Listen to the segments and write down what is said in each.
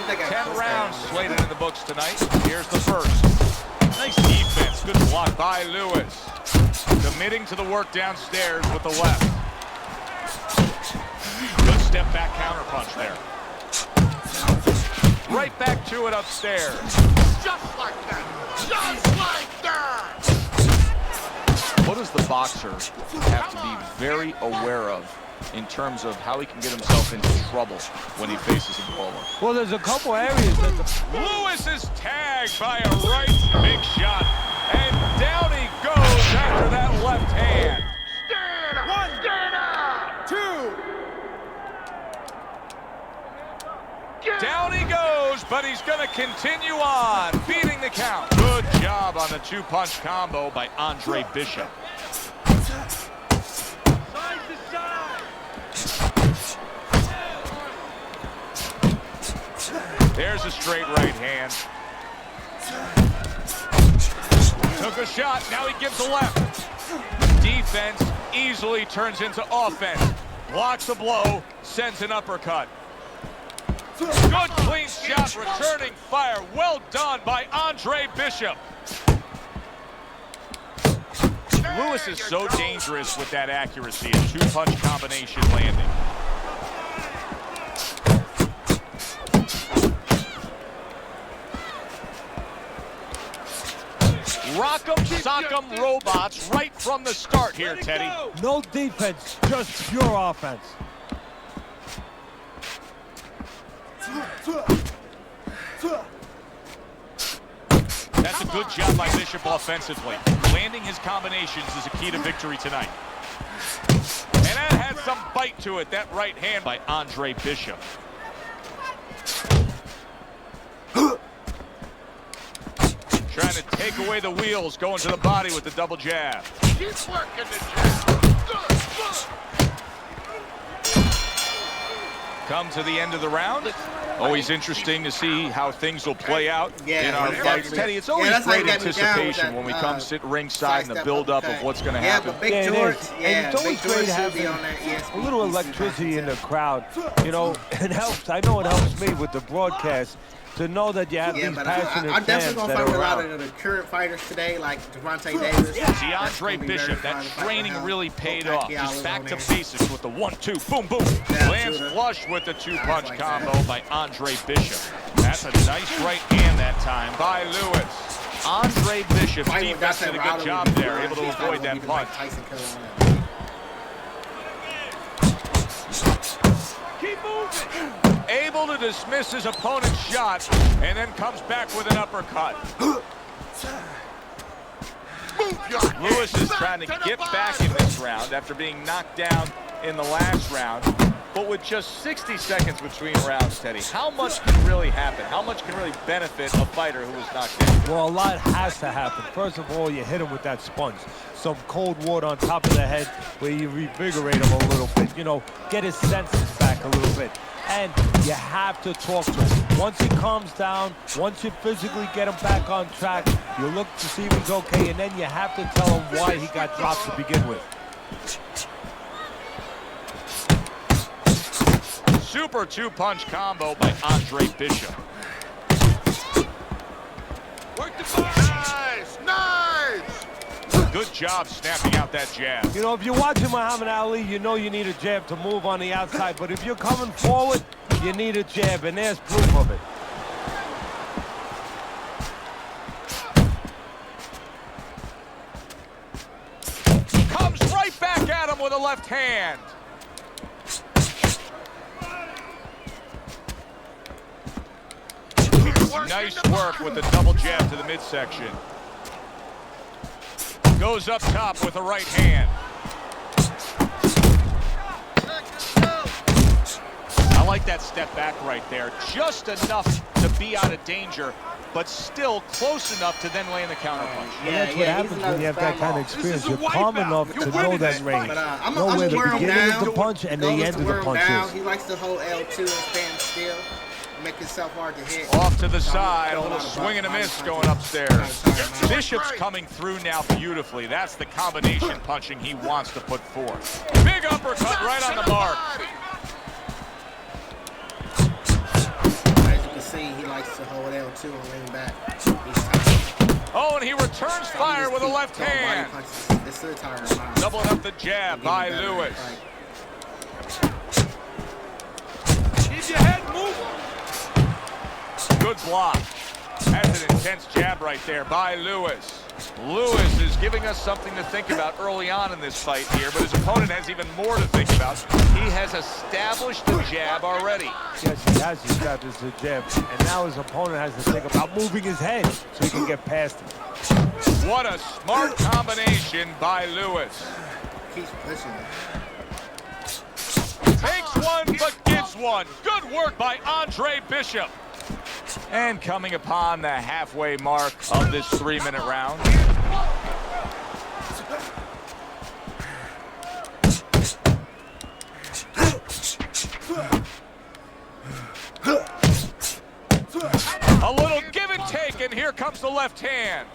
10 rounds slated in the books tonight. Here's the first. Nice defense. Good block by Lewis. Committing to the work downstairs with the left. Good step back counter punch there. Right back to it upstairs. Just like that. Just like that. What does the boxer have to be very aware of in terms of how he can get himself into trouble when he faces a brawler? Well, there's a couple areas that Lewis is tagged by a right big shot, and down he goes after that left hand. Stand up. One. Stand up. Two. Down he goes, but he's going to continue on, beating the count. Good job on the two-punch combo by Andre Bishop. Side to side. There's a straight right hand. Took a shot, now he gives a left. Defense easily turns into offense. Blocks the blow, sends an uppercut. Good clean shot, returning fire. Well done by Andre Bishop. Lewis is so dangerous with that accuracy. A two-punch combination landing. Rock'em sock'em robots right from the start here, Teddy. no defense, just pure offense. That's a good job by Bishop offensively. Landing his combinations is a key to victory tonight. And that had some bite to it, that right hand by Andre Bishop. Trying to take away the wheels, going to the body with the double jab. Keep working the jab. Good. Come to the end of the round. Always interesting to see how things will play out in our fights. Teddy, it's always great anticipation when we come sit ringside and the build-up of what's going to happen. Yeah, it is. And it's always great having a little electricity in the crowd. You know, it helps. I know it helps me with the broadcast to know that you have these passionate I'm fans definitely that gonna fight with are a lot around. of the current fighters today, like Devontae Davis. DeAndre Bishop, that training really paid off. Just back to basics with the 1-2, boom, boom. Lands flush with the two-punch combo by Andre Bishop. That's a nice right hand that time by Lewis. Andre Bishop's defense did a good job there, able to avoid that punch. Keep moving. Able to dismiss his opponent's shot, and then comes back with an uppercut. Lewis is trying to get back in this round after being knocked down in the last round. But with just 60 seconds between rounds, Teddy, how much can really happen? How much can really benefit a fighter who was knocked down? Well, a lot has to happen. First of all, you hit him with that sponge. Some cold water on top of the head where you revigorate him a little bit. You know, get his senses back a little bit. And you have to talk to him. Once he calms down, once you physically get him back on track, you look to see if he's okay, and then you have to tell him why he got dropped to begin with. Super two-punch combo by Andre Bishop. Work the body. Nice. Nice. Good job snapping out that jab. You know, if you're watching Muhammad Ali, you know you need a jab to move on the outside. But if you're coming forward, you need a jab, and there's proof of it. Comes right back at him with a left hand. Nice work with the double jab to the midsection. Goes up top with the right hand. I like that step back right there. Just enough to be out of danger, but still close enough to then land the counter punch. Yeah, that's what happens when you have that kind of experience. You're calm enough to know that range. Know where the beginning of the punch and the end of the punch is. He likes to hold L2 and stand still. Make himself hard to hit. Off to the side, a little swing and a miss going upstairs. Bishop's coming through now beautifully. That's the combination punching he wants to put forth. Big uppercut right on the mark. As you can likes to hold L2 and lean back each time. Oh, and he returns fire with a left hand. It's the entire Doubling up the jab by Lewis. Keep your head moving. Good block. That's an intense jab right there by Lewis. Lewis is giving us something to think about early on in this fight here, but his opponent has even more to think about. He has established the jab already. Yes, he has established the jab, and now his opponent has to think about moving his head so he can get past him. What a smart combination by Lewis. Keeps pushing it. Takes one, but gives one. Good work by Andre Bishop. And coming upon the halfway mark of this 3-minute round. A little give and take, and here comes the left hand.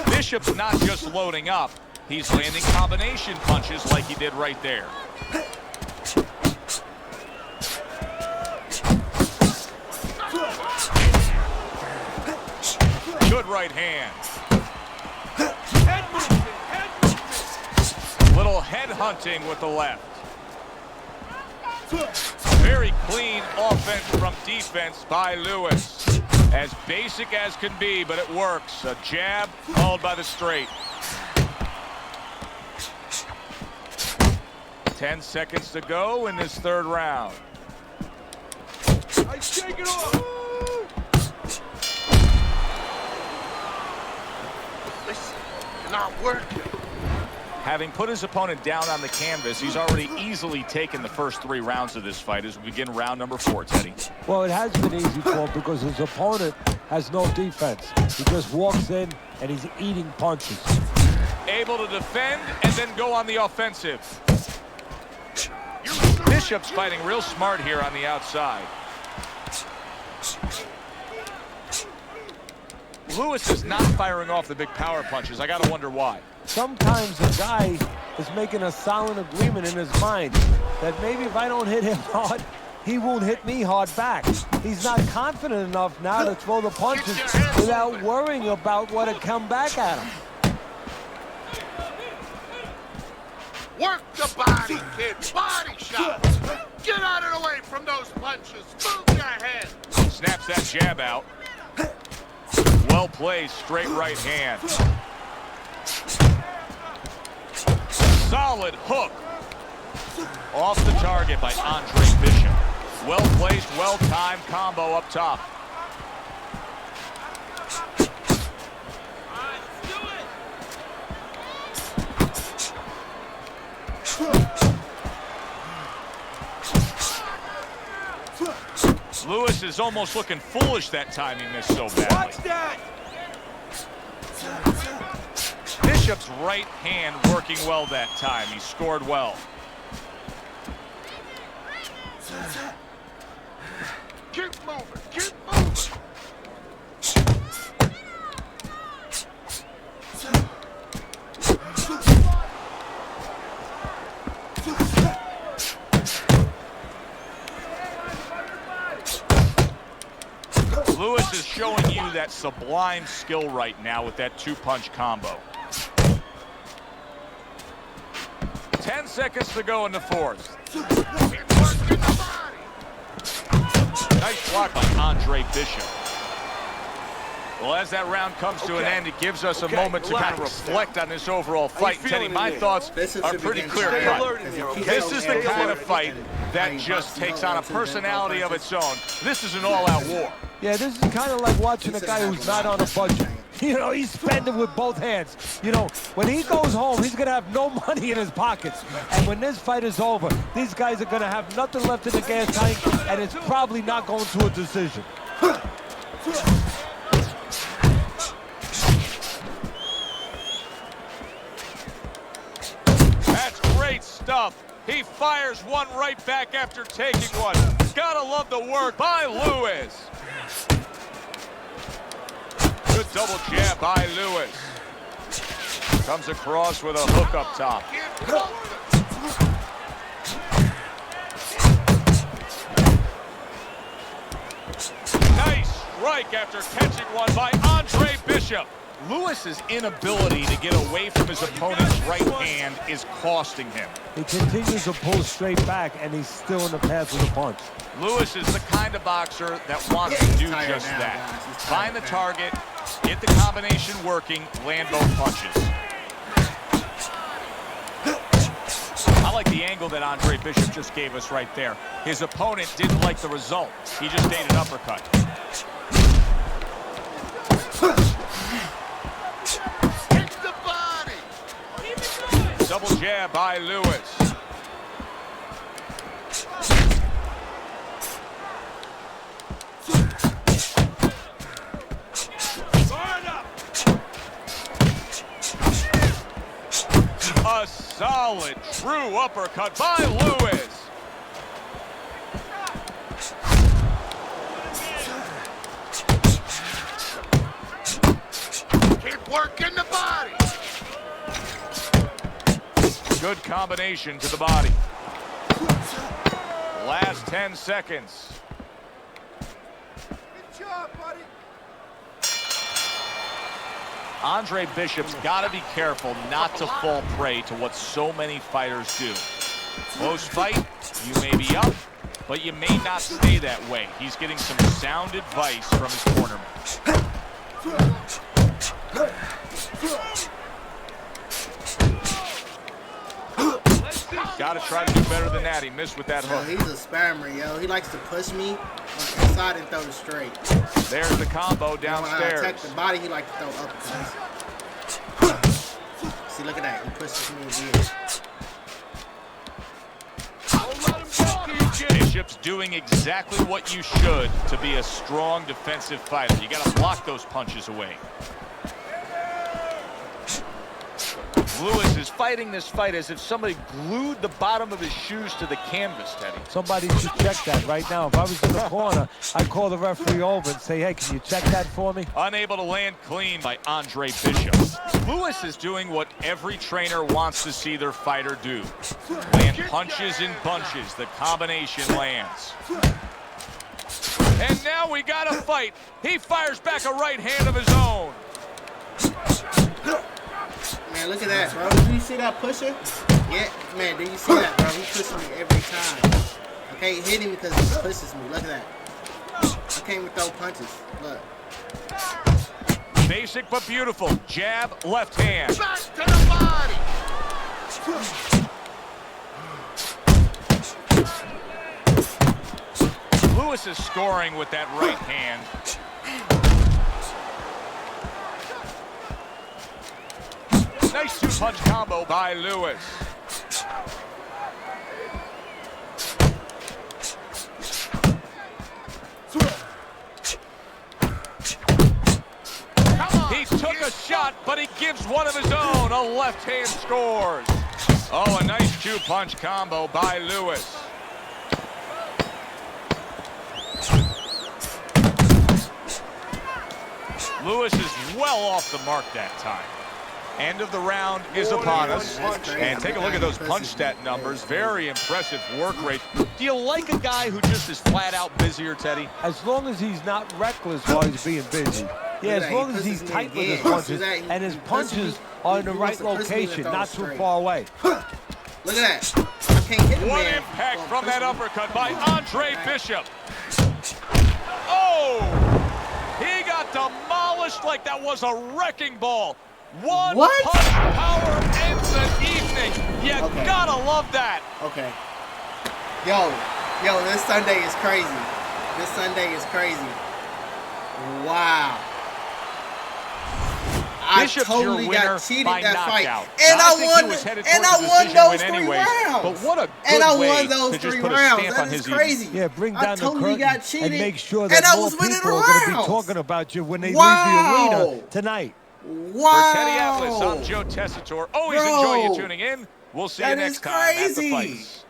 Bishop's not just loading up, he's landing combination punches like he did right there. Good right hand. Little head hunting with the left. Very clean offense from defense by Lewis. As basic as can be, but it works. A jab followed by the straight. 10 seconds to go in this third round. I shake it off. Not working. Having put his opponent down on the canvas, he's already easily taken the first 3 rounds of this fight as we begin round number 4, Teddy. Well, it has been easy for him because his opponent has no defense. He just walks in and he's eating punches. Able to defend and then go on the offensive. Bishop's fighting real smart here on the outside. Lewis is not firing off the big power punches. I gotta wonder why. Sometimes a guy is making a silent agreement in his mind that maybe if I don't hit him hard, he won't hit me hard back. He's not confident enough now to throw the punches without worrying about what will come back at him. Work the body, kid. Body shots. Get out of the way from those punches. Move your head. Snaps that jab out. Well played, straight right hand. Solid hook. Off the target by Andre Bishop. Well placed, well timed combo up top. Lewis is almost looking foolish that time he missed so badly. Watch that. Bishop's right hand working well that time. He scored well. Keep moving. Keep moving. Lewis is showing you that sublime skill right now with that 2-punch combo. 10 seconds to go in the 4th. Nice block by Andre Bishop. Well, as that round comes to an end, it gives us a moment to kind of reflect on this overall fight. Teddy, my thoughts are pretty clear-cut. This is the kind of fight that just takes on a personality of its own. This is an all-out war. Yeah, this is kind of like watching a guy who's not on a budget. You know, he's spending with both hands. You know, when he goes home, he's going to have no money in his pockets. And when this fight is over, these guys are going to have nothing left in the gas tank, and it's probably not going to a decision. That's great stuff. He fires one right back after taking one. Gotta love the work by Lewis. Good double jab by Lewis. Comes across with a hook up top. strike after catching one by Andre Bishop. Lewis's inability to get away from his opponent's right hand is costing him. He continues to pull straight back, and he's still in the path of the punch. Lewis is the kind of boxer that wants to do just that. Find the target, get the combination working, land both punches. I like the angle that Andre Bishop just gave us right there. His opponent didn't like the result. He just ate an uppercut. Hit the body. Double jab by Lewis. A solid, true uppercut by Lewis. Keep working the body. Good combination to the body. Last 10 seconds. Good job, buddy. Andre Bishop's got to be careful not to fall prey to what so many fighters do. Close fight, you may be up, but you may not stay that way. He's getting some sound advice from his cornerman. Got to try to do better than that. He missed with that hook. Yo, he's a spammer, yo. He likes to push me on the side and throw it straight. There's the combo When I downstairs. attack the body, he likes to throw uppercuts. See, look at that. He pushes me again. Bishop's doing exactly what you should to be a strong defensive fighter. You got to block those punches away. Lewis is fighting this fight as if somebody glued the bottom of his shoes to the canvas, Teddy. Somebody should check that right now. If I was in the corner, I'd call the referee over and say, hey, can you check that for me? Unable to land clean by Andre Bishop. Lewis is doing what every trainer wants to see their fighter do. Land punches in bunches. The combination lands. And now we got a fight. He fires back a right hand of his own. Man, look at that, bro. Do you see that pusher? Yeah, man, do you see that, bro? He pushes me every time. I can't hit him because he pushes me. Look at that. I can't even throw punches. Look. Basic but beautiful. Jab, left hand. Back to the body. Lewis is scoring with that right hand. Nice two-punch combo by Lewis. He took a shot, but he gives one of his own. A left hand scores. Oh, a nice two-punch combo by Lewis. Lewis is well off the mark that time. End of the round is upon us. And take a look at those punch stat numbers. Very impressive work rate. Do you like a guy who just is flat out busier, Teddy? As long as he's not reckless while he's being busy. Yeah, as long as he's tight with his punches, and his punches are in the right location, not too far away. Look at that. I can't hit him. What impact from that uppercut by Andre Bishop. Oh! He got demolished like that was a wrecking ball. One punch power ends the evening. You gotta love that. Okay. Yo, this Sunday is crazy. This Sunday is crazy. Wow. Bishop's I totally your winner got cheated by that knockout. fight. And I won, and I won those 3 anyways, rounds. But what a good and I way won those to just 3 put a rounds. stamp That on is his crazy. Yeah, bring down the totally curtain got cheated, and make sure that and I more was winning people are going to be rounds. talking about you when they Wow. leave the arena tonight. Wow. For Teddy Atlas, I'm Joe Tessitore. Always enjoy you tuning in. We'll see you next time at the fights.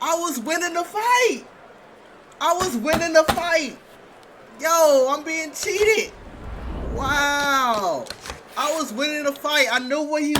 I was winning the fight. I was winning the fight. Yo, I'm being cheated. Wow. I was winning the fight. I knew what he